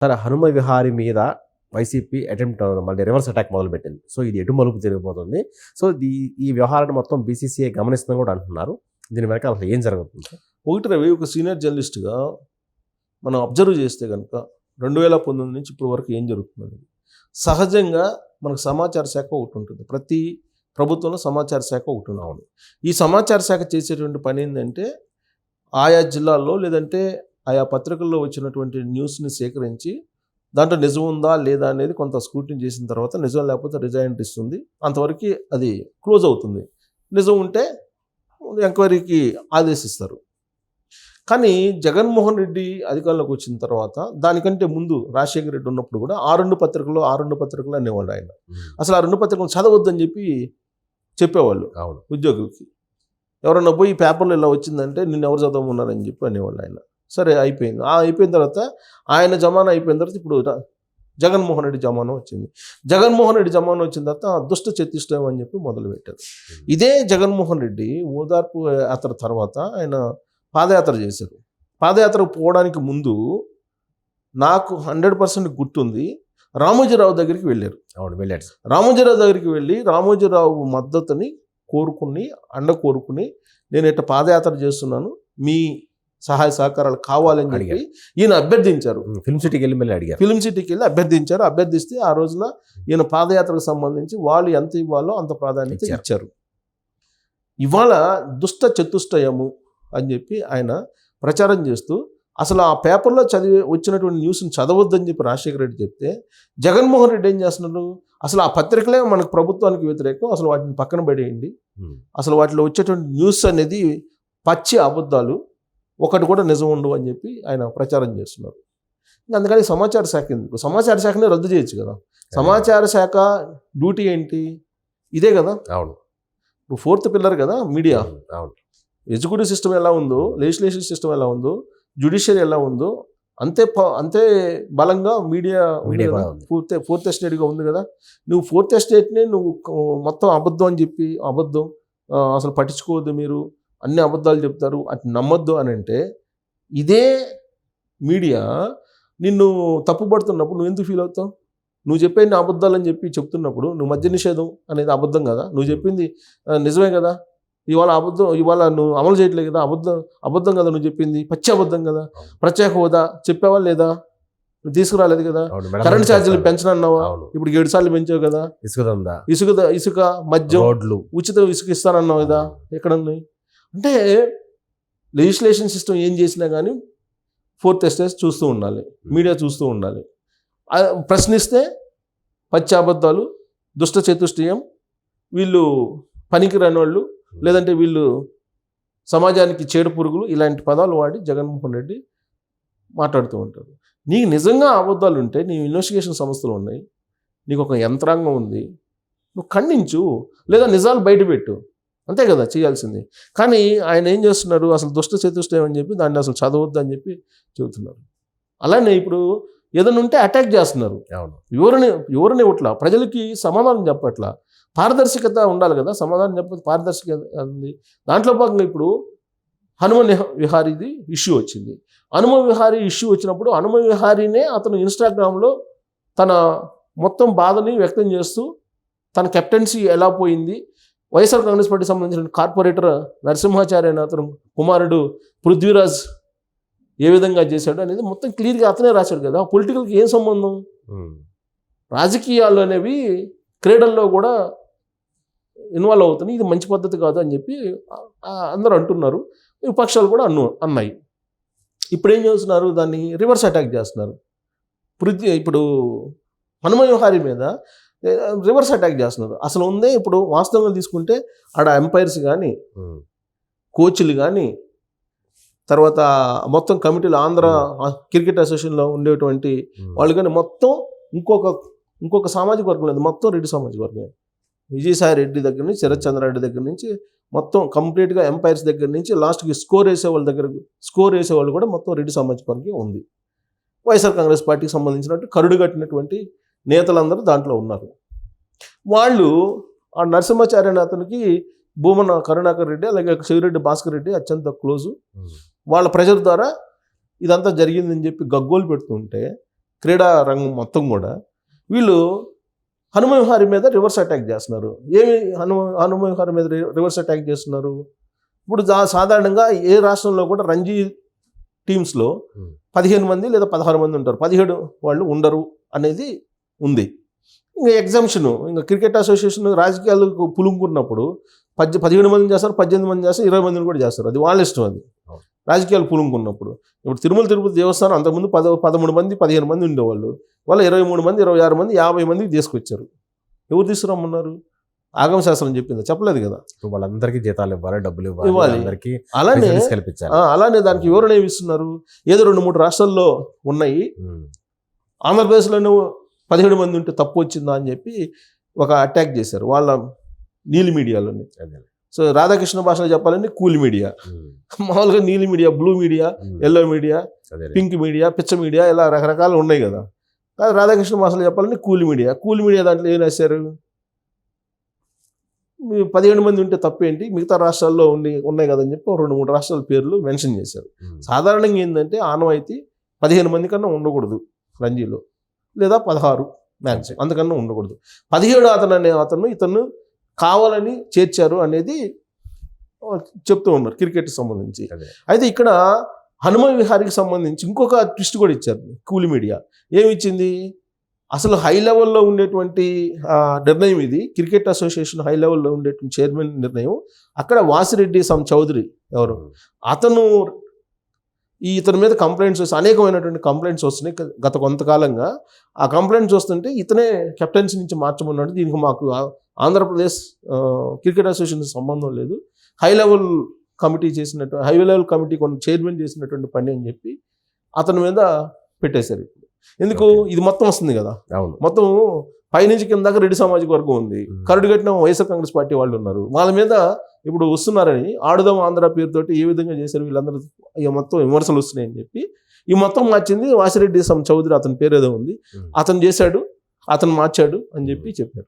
తన హనుమ విహారి మీద YCP attempt మళ్ళీ రివర్స్ అటాక్ మొదలుపెట్టింది. సో ఇది ఎటు మలుపు తిరిగిపోతుంది. సో ఈ వ్యవహారాన్ని మొత్తం బీసీసీఐ గమనిస్తుందని కూడా అంటున్నారు. దీని వెనక అసలు ఏం జరుగుతుంది? ఒకటి రవి, ఒక సీనియర్ జర్నలిస్ట్గా మనం అబ్జర్వ్ చేస్తే కనుక 2019 నుంచి ఇప్పుడు వరకు ఏం జరుగుతుంది, సహజంగా మనకు సమాచార శాఖ ఒకటి ఉంటుంది. ప్రతి ప్రభుత్వంలో సమాచార శాఖ ఒకటి ఉంది. ఈ సమాచార శాఖ చేసేటువంటి పని ఏంటంటే ఆయా జిల్లాల్లో లేదంటే ఆయా పత్రికల్లో వచ్చినటువంటి న్యూస్ని సేకరించి దాంట్లో నిజం ఉందా లేదా అనేది కొంత స్క్రూటినీ చేసిన తర్వాత నిజం లేకపోతే రిజైన్ ఇస్తుంది. అంతవరకు అది క్లోజ్ అవుతుంది. నిజం ఉంటే ఎంక్వైరీకి ఆదేశిస్తారు. కానీ జగన్మోహన్ రెడ్డి అధికారంలోకి వచ్చిన తర్వాత దానికంటే ముందు రాజశేఖర రెడ్డి ఉన్నప్పుడు కూడా ఆ రెండు పత్రికలు అనేవాళ్ళు ఆయన. అసలు ఆ రెండు పత్రికలు చదవద్దని చెప్పేవాళ్ళు ఉద్యోగులకి. ఎవరన్నా పోయి పేపర్లో ఇలా వచ్చిందంటే నిన్ను ఎవరు చదవమన్నారని చెప్పి అనేవాళ్ళు ఆయన. సరే అయిపోయింది. అయిపోయిన తర్వాత ఆయన జమానా అయిపోయిన తర్వాత ఇప్పుడు జగన్మోహన్ రెడ్డి జమానా వచ్చింది. జగన్మోహన్ రెడ్డి జమానా వచ్చిన తర్వాత దుష్ట చతుష్టయం అని చెప్పి మొదలుపెట్టారు. ఇదే జగన్మోహన్ రెడ్డి ఓదార్పు యాత్ర తర్వాత ఆయన పాదయాత్ర చేశారు. పాదయాత్రకు పోవడానికి ముందు నాకు 100% గుర్తుంది, రామోజీరావు దగ్గరికి వెళ్ళారు. రామోజీరావు దగ్గరికి వెళ్ళి రామోజీరావు మద్దతుని కోరుకుని నేను ఇట్లా పాదయాత్ర చేస్తున్నాను, మీ సహాయ సహకారాలు కావాలని చెప్పి ఈయన అభ్యర్థించారు. ఫిల్మ్ సిటీకి వెళ్ళి అభ్యర్థించారు. అభ్యర్థిస్తే ఆ రోజున ఈయన పాదయాత్రకు సంబంధించి వాళ్ళు ఎంత ఇవ్వాలో అంత ప్రాధాన్యత ఇచ్చారు. ఇవాళ దుష్ట చతుష్టయము అని చెప్పి ఆయన ప్రచారం చేస్తూ అసలు ఆ పేపర్లో వచ్చినటువంటి న్యూస్ని చదవద్దని చెప్పి రాజశేఖర రెడ్డి చెప్తే జగన్మోహన్ రెడ్డి ఏం చేస్తున్నారు, అసలు ఆ పత్రికలే మనకు ప్రభుత్వానికి వ్యతిరేకం, అసలు వాటిని పక్కన పడేయండి, అసలు వాటిలో వచ్చేటువంటి న్యూస్ అనేది పచ్చి అబద్ధాలు, ఒకటి కూడా నిజం ఉండవు అని చెప్పి ఆయన ప్రచారం చేస్తున్నారు. అందుకని సమాచార శాఖ ఎందుకు, సమాచార శాఖనే రద్దు చేయొచ్చు కదా. సమాచార శాఖ డ్యూటీ ఏంటి, ఇదే కదా. ఇప్పుడు 4th పిల్లర్ కదా మీడియా. ఎగ్జిక్యూటివ్ సిస్టమ్ ఎలా ఉందో, లెజిస్లేటివ్ సిస్టమ్ ఎలా ఉందో, జ్యుడిషియరీ ఎలా ఉందో అంతే బలంగా మీడియా ఫోర్త్ ఎస్టేట్గా ఉంది కదా. నువ్వు 4th ఎస్టేట్ని నువ్వు మొత్తం అబద్ధం అని చెప్పి అసలు పట్టించుకోవద్దు, మీరు అన్ని అబద్ధాలు చెప్తారు, అటు నమ్మొద్దు అని అంటే ఇదే మీడియా నిన్ను తప్పుపడుతున్నప్పుడు నువ్వు ఎందుకు ఫీల్ అవుతావు? నువ్వు చెప్పేది అబద్ధాలు అని చెప్పి చెప్తున్నప్పుడు నువ్వు మద్య నిషేధం అనేది అబద్ధం కదా, నువ్వు చెప్పింది నిజమే కదా, ఇవాళ నువ్వు అమలు చేయట్లేదు కదా, అబద్ధం కదా నువ్వు చెప్పింది, పచ్చి అబద్ధం కదా. ప్రత్యేక హోదా చెప్పావా లేదా, నువ్వు తీసుకురాలేదు కదా. కరెంట్ ఛార్జీలు పెంచనన్నావా, ఇప్పుడు 7 సార్లు పెంచావు కదా. ఇసుక మద్యం ఉచిత ఇసుక ఇస్తానన్నావు కదా, ఎక్కడున్నాయి అంటే లెజిస్లేషన్ సిస్టమ్ ఏం చేసినా కానీ 4th ఎస్టేట్ చూస్తూ ఉండాలి, మీడియా చూస్తూ ఉండాలి. ప్రశ్నిస్తే పచ్చి అబద్ధాలు, దుష్ట చతుష్టయం, వీళ్ళు పనికిరాని వాళ్ళు, లేదంటే వీళ్ళు సమాజానికి చేడు పురుగులు, ఇలాంటి పదాలు వాడి జగన్మోహన్ రెడ్డి మాట్లాడుతూ ఉంటారు. నీకు నిజంగా అబద్ధాలు ఉంటే నీ ఇన్వెస్టిగేషన్ సంస్థలు ఉన్నాయి, నీకు ఒక యంత్రాంగం ఉంది, నువ్వు ఖండించు, లేదా నిజాలు బయటపెట్టు, అంతే కదా చేయాల్సింది. కానీ ఆయన ఏం చేస్తున్నారు, అసలు దుష్ట చతుష్టయం అని చెప్పి దాన్ని అసలు చదవద్దు అని చెప్పి చెబుతున్నారు. అలానే ఇప్పుడు ఏదైనా ఉంటే అటాక్ చేస్తున్నారు, ఎవరిని ఇట్లా ప్రజలకి సమాధానం చెప్పట్లా. పారదర్శకత ఉండాలి కదా, సమాధానం చెప్పదు, పారదర్శకత ఉంది. దాంట్లో భాగంగా ఇప్పుడు హనుమ విహారీది ఇష్యూ వచ్చింది. హనుమ విహారీ ఇష్యూ వచ్చినప్పుడు హనుమ విహారీనే అతను ఇన్స్టాగ్రామ్లో తన మొత్తం బాధని వ్యక్తం చేస్తూ తన కెప్టెన్సీ ఎలా పోయింది, వైఎస్ఆర్ కాంగ్రెస్ పార్టీకి సంబంధించిన కార్పొరేటర్ నరసింహాచార్య అనే అతను కుమారుడు పృథ్వీరాజ్ ఏ విధంగా చేశాడు అనేది మొత్తం క్లియర్గా అతనే రాశాడు కదా. పొలిటికల్కి ఏం సంబంధం, రాజకీయాలు అనేవి క్రీడల్లో కూడా ఇన్వాల్వ్ అవుతున్నాయి, ఇది మంచి పద్ధతి కాదు అని చెప్పి అందరూ అంటున్నారు, విపక్షాలు కూడా అన్నాయి. ఇప్పుడు ఏం చేస్తున్నారు, దాన్ని రివర్స్ అటాక్ చేస్తున్నారు. ఇప్పుడు హనుమ విహారీ మీద రివర్స్ అటాక్ చేస్తున్నారు. అసలు ఉందే ఇప్పుడు వాస్తవంగా తీసుకుంటే ఆడ ఎంపైర్స్ కానీ, కోచ్లు కానీ, తర్వాత మొత్తం కమిటీలు, ఆంధ్ర క్రికెట్ అసోసియేషన్లో ఉండేటువంటి వాళ్ళు కానీ మొత్తం ఇంకొక సామాజిక వర్గం లేదు, మొత్తం రెడ్డి సామాజిక వర్గం. విజయసాయి రెడ్డి దగ్గర నుంచి, శరత్ చంద్రారెడ్డి దగ్గర నుంచి మొత్తం కంప్లీట్గా ఎంపైర్స్ దగ్గర నుంచి లాస్ట్కి స్కోర్ వేసేవాళ్ళు కూడా మొత్తం రెడ్డి సామాజిక వర్గం ఉంది. వైఎస్ఆర్ కాంగ్రెస్ పార్టీకి సంబంధించినట్టు కరుడు కట్టినటువంటి నేతలందరూ దాంట్లో ఉన్నారు. వాళ్ళు ఆ నరసింహాచార్య అతనికి భూమన కరుణాకర్ రెడ్డి అలాగే శివిరెడ్డి భాస్కర్ రెడ్డి అత్యంత క్లోజు. వాళ్ళ ప్రెజర్ ద్వారా ఇదంతా జరిగిందని చెప్పి గగ్గోలు పెడుతుంటే క్రీడా రంగం మొత్తం కూడా వీళ్ళు హనుమ విహారీ మీద రివర్స్ అటాక్ చేస్తున్నారు. ఏమి హనుమ విహారీ మీద రివర్స్ అటాక్ చేస్తున్నారు? ఇప్పుడు సాధారణంగా ఏ రాష్ట్రంలో కూడా రంజీ టీమ్స్లో 15 మంది లేదా 16 మంది ఉంటారు, 17 వాళ్ళు ఉండరు అనేది ఉంది. ఇంకా ఎగ్జామ్షన్, ఇంకా క్రికెట్ అసోసియేషన్ రాజకీయాలకు పులుముకున్నప్పుడు 17 మందిని చేస్తారు, 18 మంది చేస్తారు, 20 మందిని కూడా చేస్తారు. అది వాళ్ళ ఇష్టం. అది రాజకీయాలు పులుముకున్నప్పుడు. ఇప్పుడు తిరుమల తిరుపతి దేవస్థానం అంతకుముందు 13 మంది 15 మంది ఉండేవాళ్ళు, వాళ్ళు 23 మంది 26 మంది 50 మందికి తీసుకొచ్చారు. ఎవరు తీసుకురమ్మన్నారు? ఆగమ శాస్త్రం చెప్పింది, చెప్పలేదు కదా. వాళ్ళందరికీ జీతాలు ఇవ్వాలి, డబ్బులు ఇవ్వాలి, అందరికీ అలానే కల్పించాలి. అలానే దానికి వివరణ ఏమి ఇస్తున్నారు? ఏదో 2-3 రాష్ట్రాల్లో ఉన్నాయి, ఆంధ్రప్రదేశ్లోనే 17 మంది ఉంటే తప్పు వచ్చిందా అని చెప్పి ఒక అటాక్ చేశారు వాళ్ళ నీలి మీడియాలోని. సో రాధాకృష్ణ భాషలో చెప్పాలంటే కూల్ మీడియా, మామూలుగా నీలి media, blue media, yellow media, pink media, పిచ్చ మీడియా, ఇలా రకరకాలు ఉన్నాయి కదా. రాధాకృష్ణ భాషలో చెప్పాలంటే కూల్ మీడియా. కూల్ మీడియా దాంట్లో ఏం రాశారు? 17 మంది ఉంటే తప్పేంటి, మిగతా రాష్ట్రాల్లో ఉన్నాయి కదని చెప్పి 2-3 రాష్ట్రాల పేర్లు మెన్షన్ చేశారు. సాధారణంగా ఏంటంటే ఆనవాయితీ 15 మంది కన్నా ఉండకూడదు రంజీలో, లేదా 16 మ్యాచ్, అంతకన్నా ఉండకూడదు. 17 అతను ఇతను కావాలని చేర్చారు అనేది చెప్తూ ఉన్నారు క్రికెట్కి సంబంధించి. అయితే ఇక్కడ హనుమ విహారీకి సంబంధించి ఇంకొక ట్విస్ట్ కూడా ఇచ్చారు కూల్ మీడియా. ఏమి ఇచ్చింది? అసలు హై లెవెల్లో ఉండేటువంటి నిర్ణయం ఇది, క్రికెట్ అసోసియేషన్ హై లెవెల్లో ఉండేటువంటి చైర్మన్ నిర్ణయం. అక్కడ వాసిరెడ్డి చౌదరి ఎవరు, అతను ఇతని మీద కంప్లైంట్స్ వస్తాయి, అనేకమైనటువంటి కంప్లైంట్స్ వస్తున్నాయి గత కొంతకాలంగా. ఆ కంప్లైంట్స్ వస్తుంటే ఇతనే కెప్టెన్సీ నుంచి మార్చమన్నాడు. దీనికి మాకు ఆంధ్రప్రదేశ్ క్రికెట్ అసోసియేషన్ సంబంధం లేదు, హై లెవెల్ కమిటీ కొన్ని చైర్మన్ చేసినటువంటి పని అని చెప్పి అతని మీద పెట్టేశారు. ఎందుకు? ఇది మొత్తం వస్తుంది కదా, మొత్తం పైనుంచి కిందాక రెడ్డి సామాజిక వర్గం ఉంది, కరుడు కట్టిన వైఎస్ఆర్ కాంగ్రెస్ పార్టీ వాళ్ళు ఉన్నారు, వాళ్ళ మీద ఇప్పుడు వస్తున్నారని ఆడుదాం ఆంధ్ర పేరుతోటి ఏ విధంగా చేశారు వీళ్ళందరూ మొత్తం విమర్శలు వస్తున్నాయని చెప్పి ఈ మొత్తం మార్చింది వాసిరెడ్డి చౌదరి, అతని పేరు ఏదో ఉంది, అతను చేశాడు, అతను మార్చాడు అని చెప్పి చెప్పారు.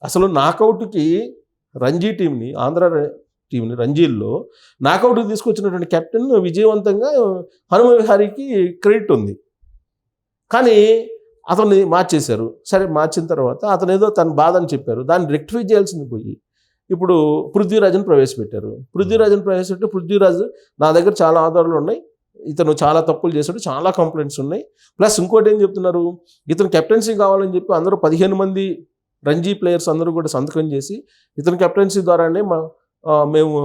అసలు నాకౌట్కి రంజీ టీంని, ఆంధ్ర టీంని రంజీల్లో నాకౌట్కి తీసుకొచ్చినటువంటి కెప్టెన్ విజయవంతంగా హనుమ విహారీకి క్రెడిట్ ఉంది. కానీ అతన్ని మార్చేశారు. సరే, మార్చిన తర్వాత అతను ఏదో తన బాధ అని చెప్పారు, దాన్ని రెక్టిఫై చేయాల్సింది పోయి ఇప్పుడు పృథ్వీరాజ్ని ప్రవేశపెట్టారు. పృథ్వీరాజ్ నా దగ్గర చాలా ఆధారాలు ఉన్నాయి, ఇతను చాలా తప్పులు చేశాడు, చాలా కంప్లైంట్స్ ఉన్నాయి, ప్లస్ ఇంకోటి ఏం చెప్తున్నారు, ఇతను కెప్టెన్సీ కావాలని చెప్పి అందరూ 15 మంది రంజీ ప్లేయర్స్ అందరూ కూడా సంతకం చేసి ఇతను కెప్టెన్సీ ద్వారానే మేము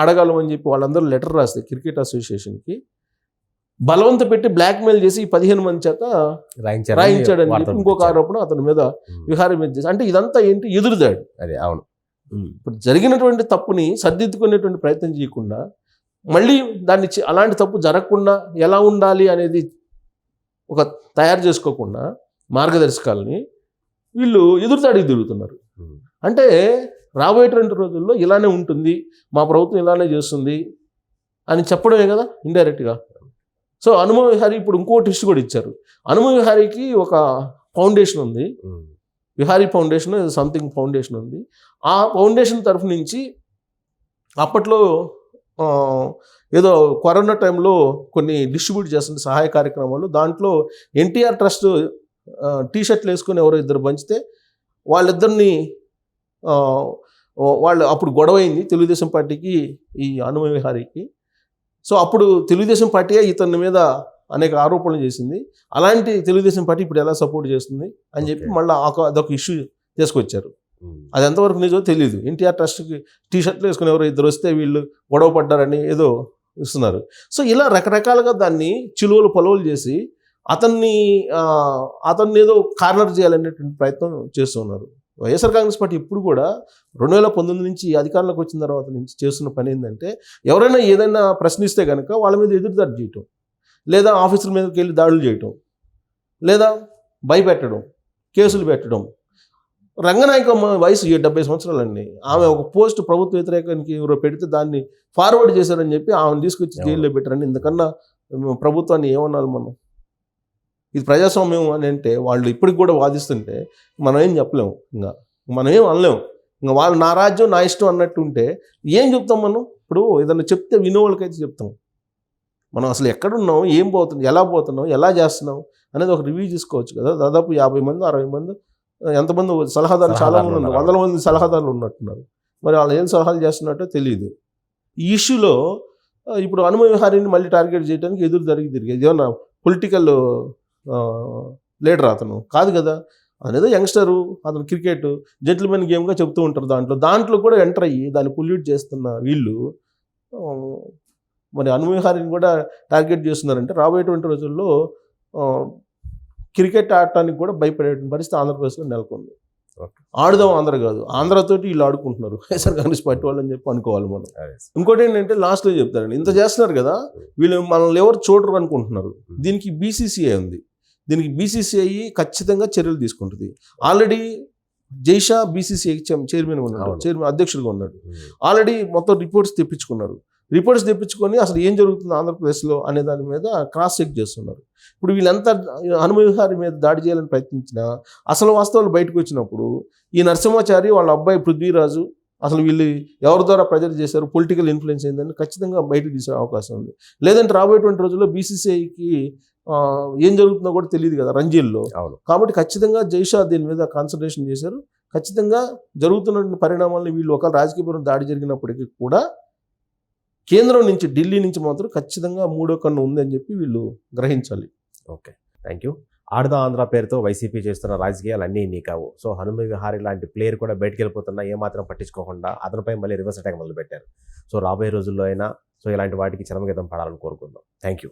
ఆడగలం అని చెప్పి వాళ్ళందరూ లెటర్ రాస్తే క్రికెట్ అసోసియేషన్కి బలవంత పెట్టి బ్లాక్మెయిల్ చేసి ఈ 15 మంది చేత రాయించాడని చెప్పి ఇంకొక ఆరోపణ అతని మీద విహారీ మీద చేసి. అంటే ఇదంతా ఏంటి? ఎదురుదాడు. అదే, అవును. ఇప్పుడు జరిగినటువంటి తప్పుని సర్దిద్దుకునేటువంటి ప్రయత్నం చేయకుండా మళ్ళీ దాన్ని అలాంటి తప్పు జరగకుండా ఎలా ఉండాలి అనేది ఒక తయారు చేసుకోకుండా మార్గదర్శకాలని వీళ్ళు ఎదురుదాడికి తిరుగుతున్నారు. అంటే రాబోయేటువంటి రోజుల్లో ఇలానే ఉంటుంది, మా ప్రభుత్వం ఇలానే చేస్తుంది అని చెప్పడమే కదా ఇండైరెక్ట్గా. సో హనుమ విహారీ ఇప్పుడు ఇంకో ట్విస్ట్ కూడా ఇచ్చారు. హనుమ విహారీకి ఒక ఫౌండేషన్ ఉంది, విహారీ ఫౌండేషన్ సంథింగ్ ఫౌండేషన్ ఉంది. ఆ ఫౌండేషన్ తరఫు నుంచి అప్పట్లో ఏదో కరోనా టైంలో కొన్ని డిస్ట్రిబ్యూట్ చేస్తున్న సహాయ కార్యక్రమాలు, దాంట్లో ఎన్టీఆర్ ట్రస్ట్ టీషర్ట్లు వేసుకొని ఎవరో ఇద్దరు పంచితే వాళ్ళిద్దరిని వాళ్ళు అప్పుడు గొడవ అయింది తెలుగుదేశం పార్టీకి ఈ హనుమ విహారీకి. సో అప్పుడు తెలుగుదేశం పార్టీయే ఇతని మీద అనేక ఆరోపణలు చేసింది. అలాంటి తెలుగుదేశం పార్టీ ఇప్పుడు ఎలా సపోర్ట్ చేస్తుంది అని చెప్పి మళ్ళీ అదొక ఇష్యూ తీసుకొచ్చారు. అది ఎంతవరకు నిజమో తెలియదు. ఎన్టీఆర్ ట్రస్ట్కి టీషర్ట్లు వేసుకుని ఎవరో ఇద్దరు వస్తే వీళ్ళు గొడవ పడ్డారని ఏదో ఇస్తున్నారు. సో ఇలా రకరకాలుగా దాన్ని చిలువలు పొలవలు చేసి అతన్ని ఏదో కార్నర్ చేయాలనేటువంటి ప్రయత్నం చేస్తున్నారు. వైఎస్ఆర్ కాంగ్రెస్ పార్టీ ఇప్పుడు కూడా 2019 నుంచి అధికారంలోకి వచ్చిన తర్వాత నుంచి చేస్తున్న పని ఏంటంటే, ఎవరైనా ఏదైనా ప్రశ్నిస్తే కనుక వాళ్ళ మీద ఎదురుదాడి చేయటం, లేదా ఆఫీసుల మీదకి వెళ్ళి దాడులు చేయటం, లేదా భయపెట్టడం, కేసులు పెట్టడం. రంగనాయకమ్మ వయసు 70 సంవత్సరాలండి. ఆమె ఒక పోస్ట్ ప్రభుత్వ వ్యతిరేకానికి ఎవరో పెడితే దాన్ని ఫార్వర్డ్ చేశారని చెప్పి ఆమెను తీసుకొచ్చి జైల్లో పెట్టారని. ఇంతకన్నా ప్రభుత్వాన్ని ఏమన్నాను మనం? ఇది ప్రజాస్వామ్యం అని అంటే వాళ్ళు ఇప్పటికి కూడా వాదిస్తుంటే మనం ఏం చెప్పలేము, మనం ఏం అనలేము. ఇంకా వాళ్ళు నా రాజ్యం నా ఇష్టం అన్నట్టు ఉంటే ఏం చెప్తాం మనం? ఇప్పుడు ఏదన్నా చెప్తే వినే వాళ్ళకైతే చెప్తాం. మనం అసలు ఎక్కడున్నాం, ఏం పోతున్నాం, ఎలా చేస్తున్నాం, అనేది ఒక రివ్యూ చేసుకోవచ్చు కదా. దాదాపు 50 మంది 60 మంది ఎంతమంది సలహాదారులు చాలా మంది ఉన్నారు, 100 మంది సలహాదారులు ఉన్నట్టున్నారు. మరి వాళ్ళు ఏం సలహాలు చేస్తున్నట్టో తెలియదు. ఈ ఇష్యూలో ఇప్పుడు హనుమ విహారీని మళ్ళీ టార్గెట్ చేయడానికి ఎదురు తిరిగేది ఏమన్నా పొలిటికల్ లీడర్ అతను కాదు కదా. అనేది యంగ్స్టరు, అతను క్రికెట్ జెంటిల్మెన్ గేమ్గా చెప్తూ ఉంటారు. దాంట్లో కూడా ఎంటర్ అయ్యి దాన్ని పొల్యూట్ చేస్తున్న వీళ్ళు మరి హనుమ విహారీని కూడా టార్గెట్ చేస్తున్నారంటే రాబోయేటువంటి రోజుల్లో క్రికెట్ ఆడటానికి కూడా భయపడే పరిస్థితి ఆంధ్రప్రదేశ్లో నెలకొంది. ఆడుదాం ఆంధ్ర కాదు, ఆంధ్రతోటి వీళ్ళు ఆడుకుంటున్నారు వైఎస్ఆర్ కాంగ్రెస్ పార్టీ వాళ్ళు అని చెప్పి అనుకోవాలి మనం. ఇంకోటి ఏంటంటే లాస్ట్లో చెప్తారండి, ఇంత చేస్తున్నారు కదా వీళ్ళు మనల్ని ఎవరు చూడరు అనుకుంటున్నారు. దీనికి బీసీసీఐ ఉంది, దీనికి బీసీసీఐ ఖచ్చితంగా చర్యలు తీసుకుంటుంది. ఆల్రెడీ జైషా బీసీసీఐ చైర్మన్ ఉన్నాడు, అధ్యక్షుడిగా ఉన్నాడు. ఆల్రెడీ మొత్తం రిపోర్ట్స్ తెప్పించుకొని అసలు ఏం జరుగుతుంది ఆంధ్రప్రదేశ్లో అనే దాని మీద క్రాస్ చెక్ చేస్తున్నారు. ఇప్పుడు వీళ్ళంతా హనుమ విహారీ మీద దాడి చేయాలని ప్రయత్నించినా అసలు వాస్తవాలు బయటకు వచ్చినప్పుడు ఈ నరసింహాచారి వాళ్ళ అబ్బాయి పృథ్వీరాజు అసలు వీళ్ళు ఎవరి ద్వారా ప్రెజర్ చేశారు, పొలిటికల్ ఇన్ఫ్లుయెన్స్ ఏందని ఖచ్చితంగా బయటకు తీసే అవకాశం ఉంది. లేదంటే రాబోయేటువంటి రోజుల్లో బీసీసీఐకి ఏం జరుగుతుందో కూడా తెలియదు కదా రంజీల్లో. కాబట్టి ఖచ్చితంగా జైషా దీని మీద కాన్సన్ట్రేషన్ చేశారు. ఖచ్చితంగా జరుగుతున్న పరిణామాలను వీళ్ళు ఒక రాజకీయపరం దాడి జరిగినప్పటికీ కూడా కేంద్రం నుంచి ఢిల్లీ నుంచి మాత్రం ఖచ్చితంగా మూడో కన్ను ఉంది అని చెప్పి వీళ్ళు గ్రహించాలి. Okay, thank you. ఆడుదా ఆంధ్ర పేరుతో వైసీపీ చేస్తున్న రాజకీయాలు అన్నీ నీ కావు. సో హనుమ విహారీ లాంటి ప్లేయర్ కూడా బయటకు వెళ్ళిపోతున్నా ఏమాత్రం పట్టించుకోకుండా అతనిపై మళ్ళీ రివర్స్ అటాక్ మొదలుపెట్టారు. సో రాబోయే రోజుల్లో అయినా సో ఇలాంటి వాటికి చరమగీతం పడాలని కోరుకుందాం. Thank you.